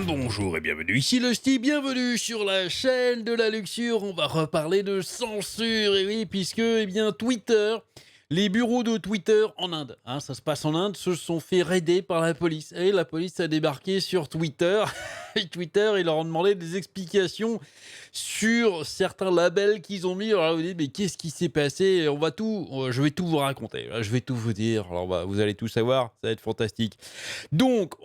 Bonjour et bienvenue ici le Sti, bienvenue sur la chaîne de la luxure. On va reparler de censure, et oui, puisque Twitter, les bureaux de Twitter en Inde, ça se passe en Inde, se sont fait raider par la police. Et la police a débarqué sur Twitter. Et Twitter, ils leur ont demandé des explications sur certains labels qu'ils ont mis. Alors là, vous dites, mais qu'est-ce qui s'est passé? Je vais tout vous raconter. Je vais tout vous dire. Alors vous allez tout savoir, ça va être fantastique. Donc,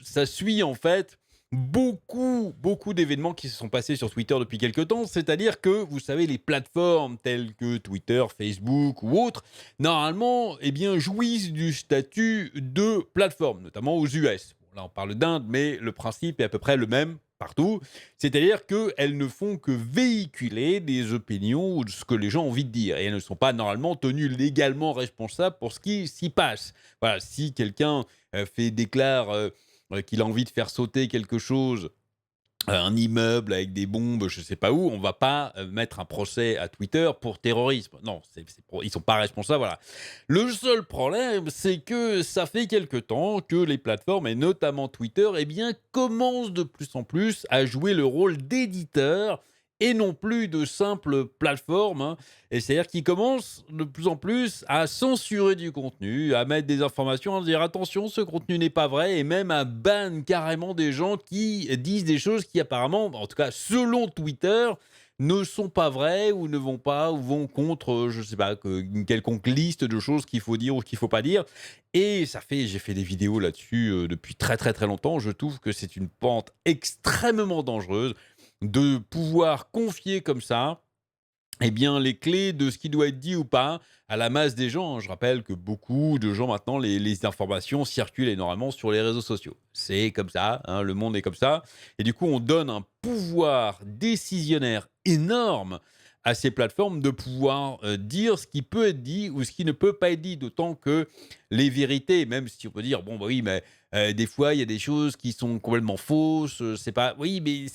ça suit en fait beaucoup d'événements qui se sont passés sur Twitter depuis quelques temps. C'est-à-dire que, vous savez, les plateformes telles que Twitter, Facebook ou autres, normalement, jouissent du statut de plateforme, notamment aux US. Bon, là, on parle d'Inde, mais le principe est à peu près le même partout. C'est-à-dire qu'elles ne font que véhiculer des opinions ou de ce que les gens ont envie de dire. Et elles ne sont pas normalement tenues légalement responsables pour ce qui s'y passe. Voilà, si quelqu'un déclare qu'il a envie de faire sauter quelque chose, un immeuble avec des bombes, je ne sais pas où, on ne va pas mettre un procès à Twitter pour terrorisme. Non, ils ne sont pas responsables, voilà. Le seul problème, c'est que ça fait quelque temps que les plateformes, et notamment Twitter, commencent de plus en plus à jouer le rôle d'éditeur et non plus de simple plateforme, Et c'est-à-dire qu'ils commencent de plus en plus à censurer du contenu, à mettre des informations, à dire attention, ce contenu n'est pas vrai, et même à ban carrément des gens qui disent des choses qui apparemment, en tout cas selon Twitter, ne sont pas vraies ou ne vont pas ou vont contre, je sais pas, une quelconque liste de choses qu'il faut dire ou qu'il faut pas dire. Et j'ai fait des vidéos là-dessus depuis très très très longtemps. Je trouve que c'est une pente extrêmement dangereuse de pouvoir confier comme ça les clés de ce qui doit être dit ou pas à la masse des gens. Je rappelle que beaucoup de gens maintenant, les informations circulent énormément sur les réseaux sociaux. C'est comme ça, le monde est comme ça. Et du coup, on donne un pouvoir décisionnaire énorme à ces plateformes de pouvoir dire ce qui peut être dit ou ce qui ne peut pas être dit. D'autant que les vérités, même si on peut dire, bon, bah oui, mais des fois, il y a des choses qui sont complètement fausses. C'est pas. Oui, mais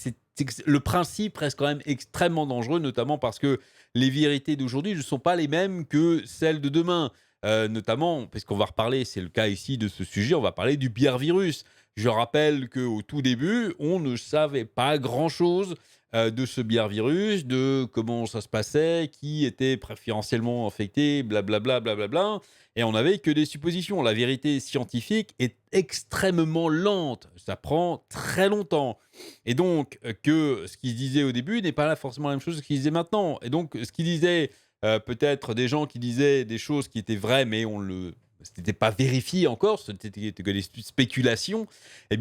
le principe reste quand même extrêmement dangereux, notamment parce que les vérités d'aujourd'hui ne sont pas les mêmes que celles de demain. Notamment, parce qu'on va reparler, c'est le cas ici de ce sujet, on va parler du bière virus. Je rappelle qu'au tout début, on ne savait pas grand-chose de ce bière virus, de comment ça se passait, qui était préférentiellement infecté, blablabla, blablabla. Et on n'avait que des suppositions. La vérité scientifique est extrêmement lente. Ça prend très longtemps. Et donc, que ce qui se disait au début n'est pas là forcément la même chose que ce qui se disait maintenant. Et donc, ce qui disait peut-être des gens qui disaient des choses qui étaient vraies, mais ce n'était pas vérifié encore, ce n'était que des spéculations,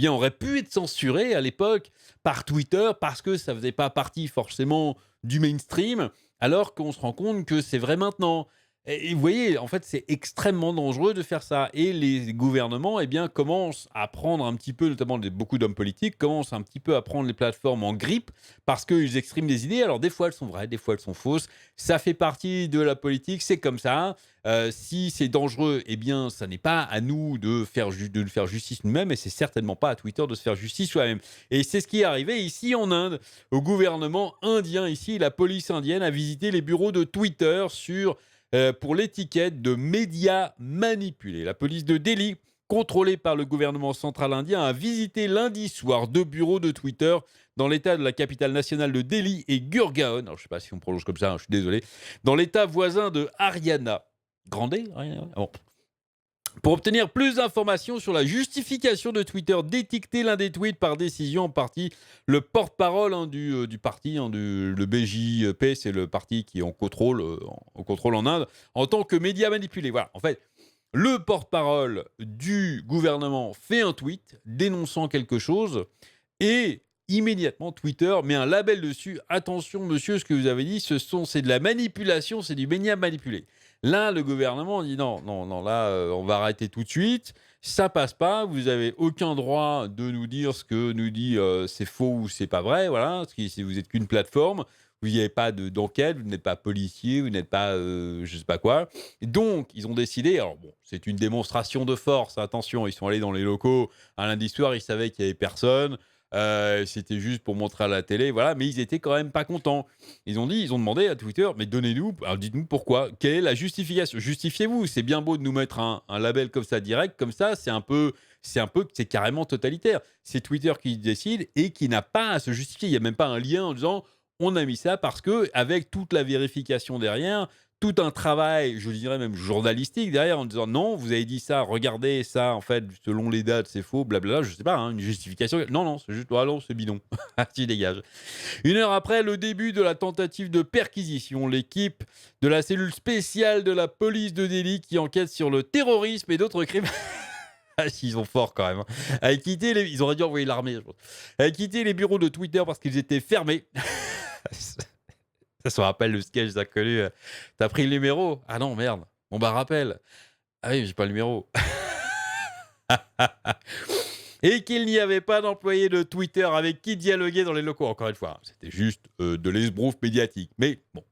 aurait pu être censuré à l'époque par Twitter parce que ça faisait pas partie forcément du mainstream, alors qu'on se rend compte que c'est vrai maintenant. Et vous voyez, en fait, c'est extrêmement dangereux de faire ça. Et les gouvernements, commencent à prendre un petit peu, notamment beaucoup d'hommes politiques, commencent un petit peu à prendre les plateformes en grippe parce qu'ils expriment des idées. Alors, des fois, elles sont vraies, des fois, elles sont fausses. Ça fait partie de la politique, c'est comme ça. Si c'est dangereux, ça n'est pas à nous de faire justice nous-mêmes, et c'est certainement pas à Twitter de se faire justice soi-même. Et c'est ce qui est arrivé ici en Inde, au gouvernement indien. Ici, la police indienne a visité les bureaux de Twitter pour l'étiquette de médias manipulés. La police de Delhi, contrôlée par le gouvernement central indien, a visité lundi soir 2 bureaux de Twitter dans l'état de la capitale nationale de Delhi et Gurgaon. Alors, je ne sais pas si on prononce comme ça, je suis désolé. Dans l'état voisin de Haryana. Grande Haryana. Bon. Pour obtenir plus d'informations sur la justification de Twitter d'étiqueter l'un des tweets par décision, en partie le porte-parole du parti, le BJP, c'est le parti qui est en contrôle en Inde, en tant que média manipulé. Voilà, en fait, le porte-parole du gouvernement fait un tweet dénonçant quelque chose et immédiatement Twitter met un label dessus. Attention monsieur, ce que vous avez dit, c'est de la manipulation, c'est du média manipulé. Là, le gouvernement dit non, non, non, là, on va arrêter tout de suite. Ça passe pas. Vous avez aucun droit de nous dire ce que nous dit c'est faux ou c'est pas vrai. Voilà, parce que si vous êtes qu'une plateforme, vous n'avez pas d'enquête, vous n'êtes pas policier, vous n'êtes pas je sais pas quoi. Donc, ils ont décidé. Alors bon, c'est une démonstration de force. Attention, ils sont allés dans les locaux un lundi soir, ils savaient qu'il y avait personne. C'était juste pour montrer à la télé, voilà, mais ils étaient quand même pas contents. Ils ont demandé à Twitter, mais alors dites-nous pourquoi, quelle est la justification? Justifiez-vous, c'est bien beau de nous mettre un label comme ça direct, comme ça, c'est carrément totalitaire. C'est Twitter qui décide et qui n'a pas à se justifier. Il n'y a même pas un lien en disant on a mis ça parce que, avec toute la vérification derrière, tout un travail, je dirais même journalistique derrière, en disant non, vous avez dit ça, regardez ça, en fait, selon les dates, c'est faux, blablabla, je sais pas, une justification. Non, non, c'est juste, ah non, c'est bidon. Tu dégages. Une heure après le début de la tentative de perquisition, l'équipe de la cellule spéciale de la police de Delhi qui enquête sur le terrorisme et d'autres crimes. Ils sont forts quand même. Ils auraient dû envoyer l'armée, je pense. A quitté les bureaux de Twitter parce qu'ils étaient fermés. Ça me rappelle le sketch d'inconnu. T'as pris le numéro? Ah non, merde. Bon bah rappelle. Ah oui, j'ai pas le numéro. Et qu'il n'y avait pas d'employé de Twitter avec qui dialoguer dans les locaux. Encore une fois, c'était juste de l'esbrouf médiatique. Mais bon,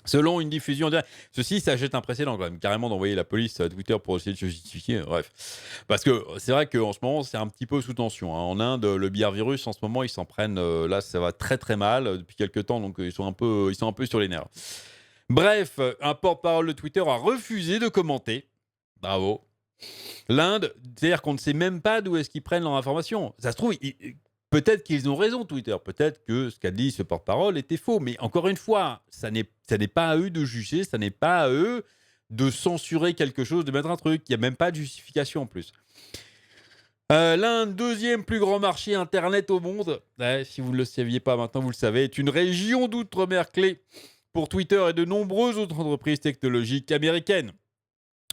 selon une diffusion directe. Ceci, ça jette un précédent quand même, carrément d'envoyer la police à Twitter pour essayer de se justifier. Bref. Parce que c'est vrai qu'en ce moment, c'est un petit peu sous tension. En Inde, le bière virus, en ce moment, ils s'en prennent. Là, ça va très très mal depuis quelques temps, donc ils sont un peu sur les nerfs. Bref, un porte-parole de Twitter a refusé de commenter. Bravo. L'Inde, c'est-à-dire qu'on ne sait même pas d'où est-ce qu'ils prennent leur information. Ça se trouve, peut-être qu'ils ont raison, Twitter. Peut-être que ce qu'a dit ce porte-parole était faux. Mais encore une fois, ça n'est pas à eux de juger, ça n'est pas à eux de censurer quelque chose, de mettre un truc. Il n'y a même pas de justification en plus. L'Inde, deuxième plus grand marché Internet au monde, si vous ne le saviez pas maintenant, vous le savez, est une région d'outre-mer clé pour Twitter et de nombreuses autres entreprises technologiques américaines.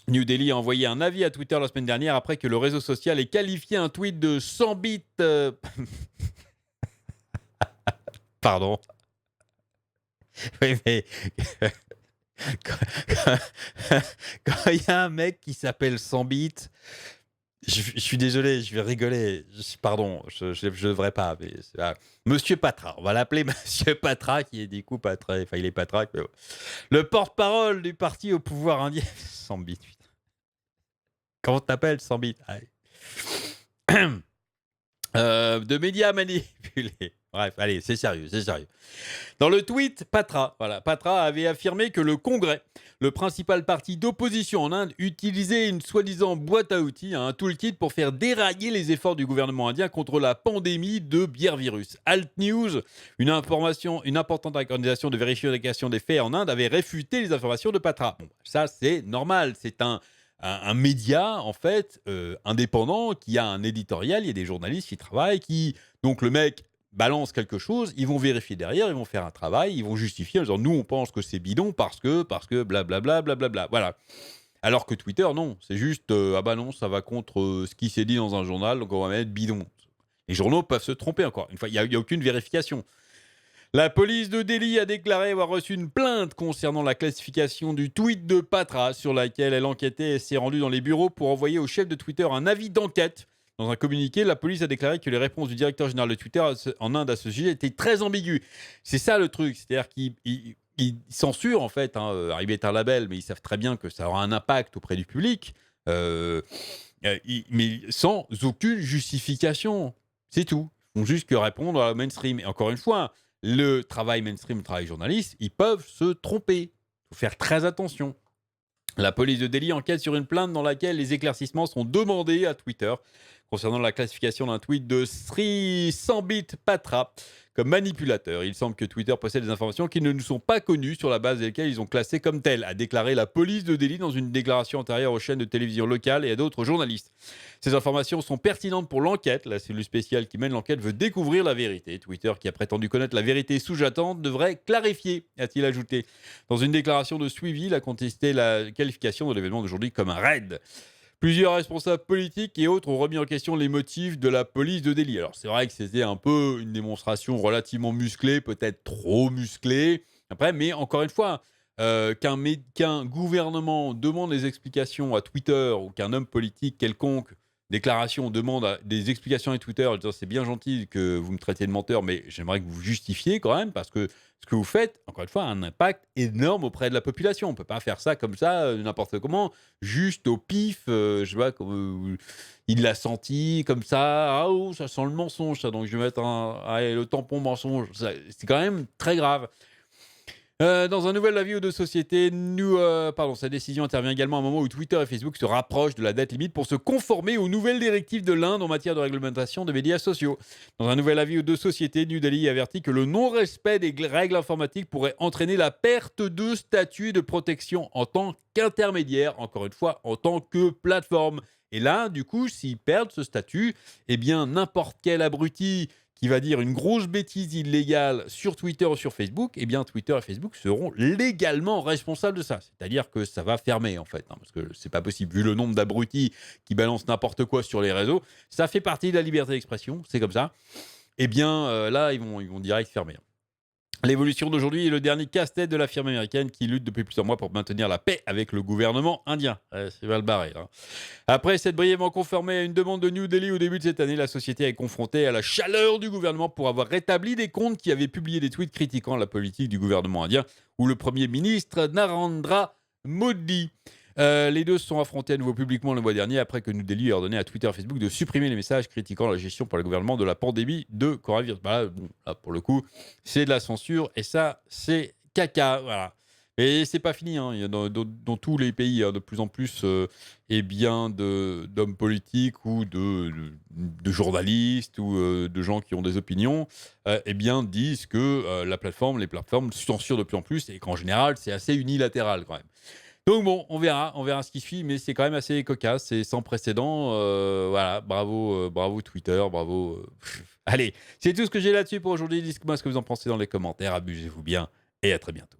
New Delhi a envoyé un avis à Twitter la semaine dernière après que le réseau social ait qualifié un tweet de 100 bits... Pardon. Oui, mais... quand il y a un mec qui s'appelle 100 bits, je suis désolé, je vais rigoler. Pardon, je ne devrais pas. Mais Monsieur Patra, on va l'appeler Monsieur Patra, qui est du coup Patra. Enfin, il est Patra. Mais bon. Le porte-parole du parti au pouvoir indien. 100 bits. Comment t'appelles 100 bits? De médias manipulés. Bref, allez, c'est sérieux. Dans le tweet, Patra avait affirmé que le Congrès, le principal parti d'opposition en Inde, utilisait une soi-disant boîte à outils, un toolkit pour faire dérailler les efforts du gouvernement indien contre la pandémie de bière virus. Alt News, une importante organisation de vérification des faits en Inde, avait réfuté les informations de Patra. Bon, ça, c'est normal. C'est un média, en fait, indépendant, qui a un éditorial, il y a des journalistes qui travaillent, donc le mec balance quelque chose, ils vont vérifier derrière, ils vont faire un travail, ils vont justifier en disant nous on pense que c'est bidon parce que blablabla, blablabla, voilà. Alors que Twitter, non, c'est juste ah bah non, ça va contre ce qui s'est dit dans un journal, donc on va mettre bidon. Les journaux peuvent se tromper encore. Une fois, il n'y a aucune vérification. La police de Delhi a déclaré avoir reçu une plainte concernant la classification du tweet de Patra sur laquelle elle enquêtait et s'est rendue dans les bureaux pour envoyer au chef de Twitter un avis d'enquête. Dans un communiqué, la police a déclaré que les réponses du directeur général de Twitter en Inde à ce sujet étaient très ambiguës. C'est ça le truc, c'est-à-dire qu'ils censurent en fait, Arrivé est un label, mais ils savent très bien que ça aura un impact auprès du public, mais sans aucune justification. C'est tout. Ils font juste que répondre à la mainstream. Et encore une fois, le travail mainstream, le travail journaliste, ils peuvent se tromper. Il faut faire très attention. La police de Delhi enquête sur une plainte dans laquelle les éclaircissements sont demandés à Twitter concernant la classification d'un tweet de Sri Sambit Patra comme manipulateur. Il semble que Twitter possède des informations qui ne nous sont pas connues sur la base desquelles ils ont classé comme telles, a déclaré la police de Delhi dans une déclaration antérieure aux chaînes de télévision locales et à d'autres journalistes. Ces informations sont pertinentes pour l'enquête. La cellule spéciale qui mène l'enquête veut découvrir la vérité. Twitter, qui a prétendu connaître la vérité sous-jacente, devrait clarifier, a-t-il ajouté. Dans une déclaration de suivi, il a contesté la qualification de l'événement d'aujourd'hui comme un raid. Plusieurs responsables politiques et autres ont remis en question les motifs de la police de Delhi. Alors c'est vrai que c'était un peu une démonstration relativement musclée, peut-être trop musclée. Après, mais encore une fois, qu'un gouvernement demande des explications à Twitter ou qu'un homme politique quelconque demande des explications à Twitter en disant c'est bien gentil que vous me traitiez de menteur, mais j'aimerais que vous justifiez quand même parce que ce que vous faites, encore une fois, a un impact énorme auprès de la population. On ne peut pas faire ça comme ça, n'importe comment, juste au pif. Je sais pas, il l'a senti comme ça. Ah oh, ça sent le mensonge, ça. Donc je vais mettre le tampon mensonge. C'est quand même très grave. Dans un nouvel avis aux deux sociétés, cette décision intervient également à un moment où Twitter et Facebook se rapprochent de la date limite pour se conformer aux nouvelles directives de l'Inde en matière de réglementation des médias sociaux. Dans un nouvel avis aux deux sociétés, New Delhi avertit que le non-respect des règles informatiques pourrait entraîner la perte de statut de protection en tant qu'intermédiaire, encore une fois, en tant que plateforme. Et là, du coup, s'ils perdent ce statut, eh bien, n'importe quel abruti qui va dire une grosse bêtise illégale sur Twitter ou sur Facebook, eh bien Twitter et Facebook seront légalement responsables de ça. C'est-à-dire que ça va fermer en fait, hein, parce que c'est pas possible vu le nombre d'abrutis qui balancent n'importe quoi sur les réseaux. Ça fait partie de la liberté d'expression, c'est comme ça. Eh bien là, ils vont direct fermer. L'évolution d'aujourd'hui est le dernier casse-tête de la firme américaine qui lutte depuis plusieurs mois pour maintenir la paix avec le gouvernement indien. C'est mal barré. Hein. Après s'être brièvement conformée à une demande de New Delhi au début de cette année, la société est confrontée à la chaleur du gouvernement pour avoir rétabli des comptes qui avaient publié des tweets critiquant la politique du gouvernement indien ou le Premier ministre Narendra Modi. Les deux se sont affrontés à nouveau publiquement le mois dernier après que New Delhi ait ordonné à Twitter et Facebook de supprimer les messages critiquant la gestion par le gouvernement de la pandémie de coronavirus. Là, pour le coup, c'est de la censure et ça, c'est caca. Voilà. Et c'est pas fini. Hein. Il y a dans tous les pays, de plus en plus d'hommes politiques ou de journalistes ou de gens qui ont des opinions disent que les plateformes censurent de plus en plus et qu'en général, c'est assez unilatéral quand même. Donc bon, on verra ce qui suit, mais c'est quand même assez cocasse, c'est sans précédent. Voilà, bravo Twitter, bravo. Allez, c'est tout ce que j'ai là-dessus pour aujourd'hui. Dites-moi ce que vous en pensez dans les commentaires. Abusez-vous bien et à très bientôt.